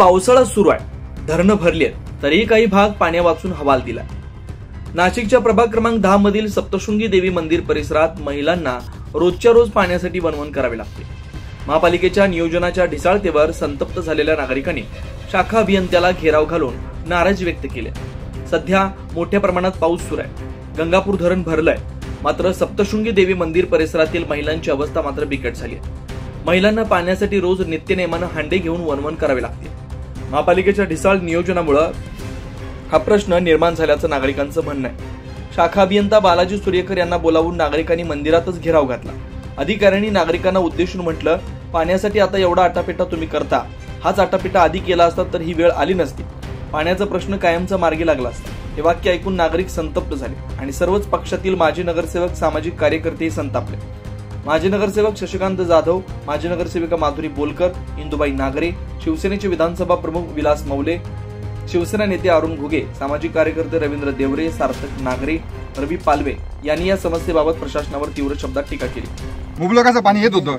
पावसाळा सुरू आहे, धरणं भरली आहेत, तरीही काही भाग पाण्या वाचून हवाल दिला। नाशिकच्या प्रभाग क्रमांक 10 मधील सप्तशृंगी देवी मंदिर परिसरात महिलांना रोजच्या रोज पाण्यासाठी वणवण करावी लागते। महापालिकेच्या नियोजनाच्या ढिसाळतेवर संतप्त झालेल्या नागरिकांनी शाखा अभियंत्याला घेराव घालून नाराजी व्यक्त केली। सध्या मोठ्या प्रमाणात पाऊस सुरू आहे, गंगापूर धरण भरलंय, मात्र सप्तशृंगी देवी मंदिर परिसरातील महिलांची अवस्था मात्र बिकट झाली आहे। महिलांना पाण्यासाठी रोज नित्यनेमानं हांडे घेऊन वणवण करावी लागते। महापालिकेच्या ढिसाळ नियोजनामुळे हा प्रश्न निर्माण झाल्याचं नागरिकांचं म्हणणं आहे। शाखा अभियंता बालाजी सूर्यकर यांना बोलावून नागरिकांनी मंदिरातच घेराव घातला। अधिकाऱ्यांनी नागरिकांना उद्देशून म्हटलं, पाण्यासाठी आता एवढा आटापिटा तुम्ही करता, हाच आटापिटा आधी केला असता तर ही वेळ आली नसती, पाण्याचा प्रश्न कायमचा मार्गी लागला असता। हे वाक्य ऐकून नागरिक संतप्त झाले आणि सर्वच पक्षातील माजी नगरसेवक, सामाजिक कार्यकर्तेही संतापले। माजी नगरसेवक शशिकांत जाधव, माजी नगरसेविका माधुरी बोलकर, इंदुबाई नागरे, शिवसेनेचे विधानसभा प्रमुख विलास मौले, शिवसेना नेते अरुण घुगे, सामाजिक कार्यकर्ते रवींद्र देवरे, सार्थक नागरे, रवी पालवे यांनी या समस्येबाबत प्रशासनावर तीव्र शब्दात टीका केली। मुबलकाचं पाणी येत होतं,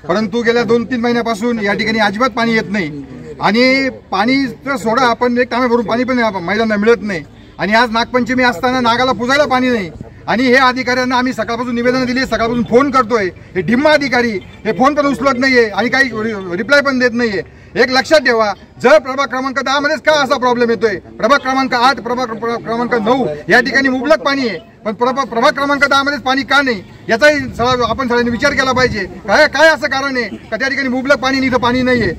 परंतु गेल्या 2-3 महिन्यापासून या ठिकाणी अजिबात पाणी येत नाही आणि पाणी तर सोडा, आपण एक टाइम भरून पाणी पण महिलांना मिळत नाही। आणि आज नागपंचमी असताना नागाला पुजायला पाणी नाही आणि हे अधिकाऱ्यांना आम्ही सकाळपासून निवेदन दिली, सकाळपासून फोन करतोय, हे ढिम्मा अधिकारी हे फोन पण उचलत नाहीये आणि काही रिप्लाय पण देत नाहीये। एक लक्षात ठेवा, जर प्रभाग क्रमांक 10 मध्येच का असा प्रॉब्लेम येतोय, प्रभाग क्रमांक 8, प्रभाग क्रमांक 9 या ठिकाणी मुबलक पाणी आहे, पण प्रभाग क्रमांक 10 मध्येच पाणी का नाही याचाही आपण सगळ्यांनी विचार केला पाहिजे। काय असं कारण आहे का त्या ठिकाणी मुबलक पाणी आणि इथं पाणी नाहीये।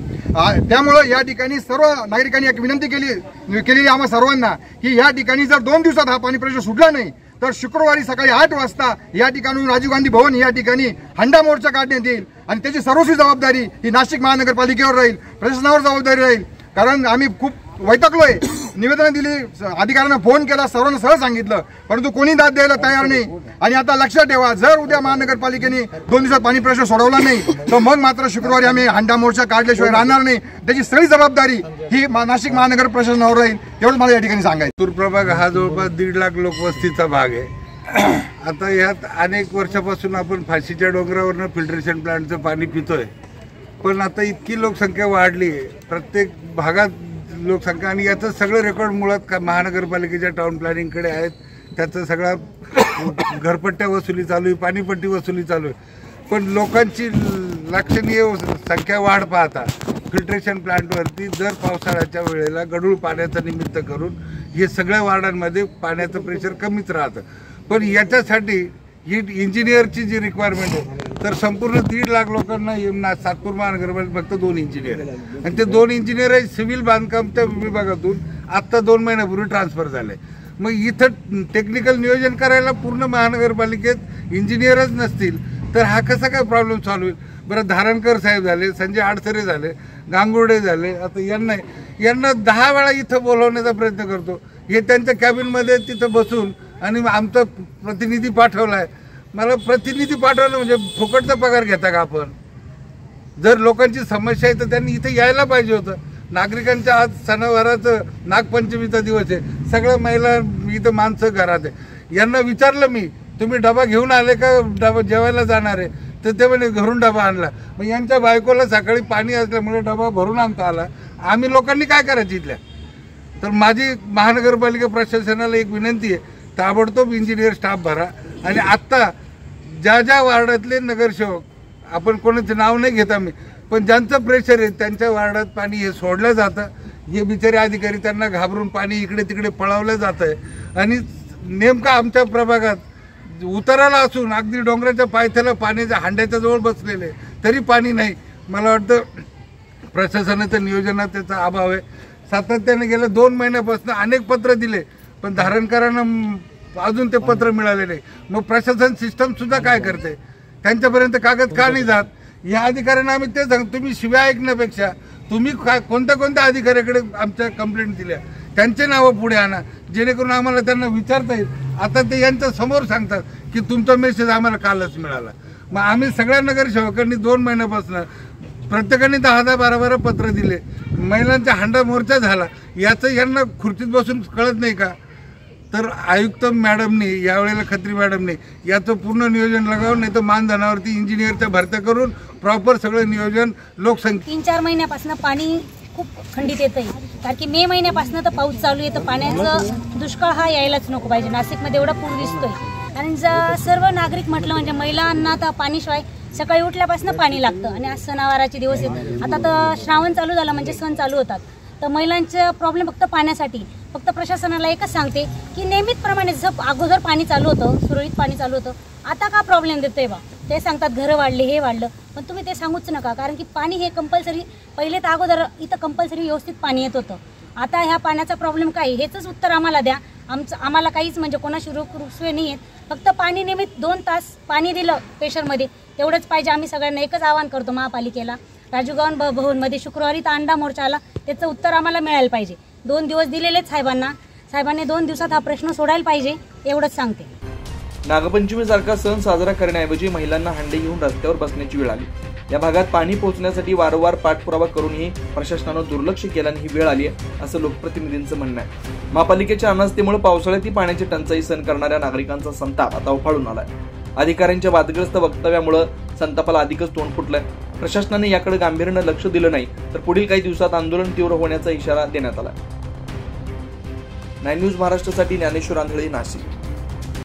त्यामुळे या ठिकाणी सर्व नागरिकांनी एक विनंती केलेली आम्हा सर्वांना की या ठिकाणी जर 2 दिवसात हा पाणी प्रश्न सुटला नाही तर शुक्रवारी सकाळी 8 वाजता या ठिकाणी राजीव गांधी भवन या ठिकाणी हंडा मोर्चा काढण्यात येईल आणि त्याची सर्वस्वी जबाबदारी ही नाशिक महानगरपालिकेवर राहील, प्रशासनावर जबाबदारी राहील। कारण आम्ही खूप वैतागलोय, निवेदन दिली, अधिकाऱ्यांना फोन केला, सर्वांना सरळ सांगितलं, परंतु कोणी दाद द्यायला तयार नाही। आणि आता लक्षात ठेवा, जर उद्या महानगरपालिकेने 2 दिवसात पाणी प्रश्न सोडवला नाही तर मग मात्र शुक्रवारी आम्ही हंडा मोर्चा काढल्याशिवाय राहणार नाही। त्याची सगळी जबाबदारी ही नाशिक महानगर प्रशासनावर राहील, तेवढंच मला या ठिकाणी सांगायचं। लातूर प्रभाग हा जवळपास 1.5 लाख लोकवस्तीचा भाग आहे। आता यात अनेक वर्षापासून आपण फाशीच्या डोंगरावरनं फिल्ट्रेशन प्लांटचं पाणी पितोय, पण आता इतकी लोकसंख्या वाढली आहे, प्रत्येक भागात लोकसंख्या, आणि याचं सगळं रेकॉर्ड मुळात महानगरपालिकेच्या टाउन प्लॅनिंगकडे आहेत। त्याचं सगळा घरपट्ट्या वसुली चालू आहे, पाणीपट्टी वसुली चालू आहे, पण लोकांची लक्षणीय संख्या वाढ पाहता फिल्ट्रेशन प्लांटवरती दर पावसाळ्याच्या वेळेला गढूळ पाण्याचं निमित्त करून हे सगळ्या वार्डांमध्ये पाण्याचं प्रेशर कमीच राहतं। पण याच्यासाठी ही इंजिनियरची जी रिक्वायरमेंट आहे, तर संपूर्ण 1.5 लाख लोकांना सातपूर महानगरपालिकेत फक्त 2 इंजिनियर आहेत आणि ते 2 इंजिनियर सिव्हिल बांधकामच्या विभागातून आत्ता 2 महिन्यापूर्वी ट्रान्सफर झाले। मग इथं टेक्निकल नियोजन करायला पूर्ण महानगरपालिकेत इंजिनियरच नसतील तर हा कसा काय प्रॉब्लेम सॉल्व्ह होईल? बरं, धारणकर साहेब झाले, संजय आडसरे झाले, गांगुर्डे झाले, आता यांना 10 वेळा इथं बोलवण्याचा प्रयत्न करतो, हे त्यांच्या कॅबिनमध्ये तिथं बसून, आणि आमचा प्रतिनिधी पाठवलाय। मला प्रतिनिधी पाठवलं म्हणजे फुकटचा पगार घेता का आपण? जर लोकांची समस्या आहे तर त्यांनी इथे यायला पाहिजे होतं। नागरिकांच्या आज सणावाराचं नागपंचमीचा दिवस आहे, सगळ्या महिला इथं माणसं घरात आहे, यांना विचारलं मी, तुम्ही डबा घेऊन आले का, डबा जेवायला जाणार आहे? तर ते म्हणे घरून डबा आणला। मग यांच्या बायकोला सकाळी पाणी असल्यामुळे डबा भरून आणता आला, आम्ही लोकांनी काय करायचं इथल्या? तर माझी महानगरपालिका प्रशासनाला एक विनंती आहे, ताबडतोब इंजिनियर स्टाफ भरा आणि आत्ता ज्या वार्डातले नगरसेवक, आपण कोणाचं नाव नाही घेत आम्ही, पण ज्यांचं प्रेशर आहे त्यांच्या वार्डात पाणी हे सोडलं जातं, हे बिचारे अधिकारी त्यांना घाबरून पाणी इकडे तिकडे पळवलं जात आहे। आणि नेमका आमच्या प्रभागात उताराला असून अगदी डोंगराच्या पायथ्याला पाण्याच्या हांड्याच्या जवळ बसलेले तरी पाणी नाही। मला वाटतं प्रशासनाचं नियोजनात त्याचा अभाव आहे। सातत्याने गेल्या 2 महिन्यापासून अनेक पत्र दिले, पण धारणकरांना अजून ते पत्र मिळाले नाही। मग प्रशासन सिस्टम सुद्धा काय करते? त्यांच्यापर्यंत कागद का नाही जात? या अधिकाऱ्यांना आम्ही ते सांगतो, तुम्ही शिव्या ऐकण्यापेक्षा तुम्ही कोणत्या अधिकाऱ्याकडे आमच्या कंप्लेंट दिल्या त्यांचे नावं पुढे आणा, जेणेकरून आम्हाला त्यांना विचारता येईल। आता ते यांच्या समोर सांगतात की तुमचा मेसेज आम्हाला कालच मिळाला। मग आम्ही सगळ्या नगरसेवकांनी 2 महिन्यापासून प्रत्येकाने 10-12 पत्र दिले, महिलांचा हंडा मोर्चा झाला, याचं यांना खुर्चीत बसून कळत नाही का? तर आयुक्त मॅडमने यावेळेला खत्री मॅडमने याचं पूर्ण नियोजन लगावून, नाही तर मानधनावरती इंजिनियरच्या भरत्या करून प्रॉपर सगळं नियोजन लोकसंख्या 3-4 महिन्यापासून पाणी खूप खंडित येतंय, कारण की मे महिन्यापासून तर पाऊस चालू आहे, तर पाण्याचं दुष्काळ हा यायलाच नको पाहिजे. नाशिकमध्ये एवढा पूर दिसतोय आणि सर्व नागरिक म्हटलं म्हणजे महिलांना तर पाणीशिवाय सकाळी उठल्यापासून पाणी लागतं. आणि आज सणावाराचे दिवस आहेत, आता तर श्रावण चालू झाला म्हणजे सण चालू होतात, तर महिलांचा प्रॉब्लेम फक्त पाण्यासाठी. फक्त प्रशासनाला एकच सांगते की नियमितप्रमाणे जसं अगोदर पाणी चालू होतं, सुरळीत पाणी चालू होतं, आता का प्रॉब्लेम देतोय बा. ते सांगतात घरं वाढले, हे वाढलं, पण तुम्ही ते सांगूच नका, कारण की पाणी हे कंपल्सरी, पहिले तर अगोदर इथं कंपल्सरी व्यवस्थित पाणी येत होतं. आता ह्या पाण्याचा प्रॉब्लेम काय हेच उत्तर आम्हाला द्या. आम्हाला काहीच म्हणजे कोणाशी रुसवे नाही आहेत, फक्त पाणी नियमित 2 तास पाणी दिलं प्रेशरमध्ये तेवढंच पाहिजे. आम्ही सगळ्यांना एकच आवाहन करतो महापालिकेला, राजीव गांधी भवनमध्ये शुक्रवारी तांडा मोर्चा आला, त्याचं उत्तर आम्हाला मिळायला पाहिजे. 2 दिवस दिलेलेच साहेबांनी 2 दिवसात हा प्रश्न सोडायला पाहिजे, एवढंच सांगते. नागपंचमीसारखा सण साजरा करण्याऐवजी महिलांना हंडे घेऊन रस्त्यावर बसण्याची वेळ आली. या भागात पाणी पोहोचण्यासाठी वारंवार पाठपुरावा करूनही प्रशासनानं दुर्लक्ष केल्याने ही वेळ आली आहे, असं लोकप्रतिनिधींचं म्हणणं आहे. महापालिकेच्या अनास्थेमुळे पावसाळ्यात पाण्याची टंचाई सहन करणाऱ्या नागरिकांचा संताप आता उफाळून आलाय. अधिकाऱ्यांच्या वादग्रस्त वक्तव्यामुळे संतापाला अधिकच तोंड फुटलंय. प्रशासनाने याकडे गांभीर्यानं लक्ष दिलं नाही तर पुढील काही दिवसात आंदोलन तीव्र होण्याचा इशारा देण्यात आला. 9 न्यूज महाराष्ट्रासाठी ज्ञानेश्वर आंधळे, नाशिक.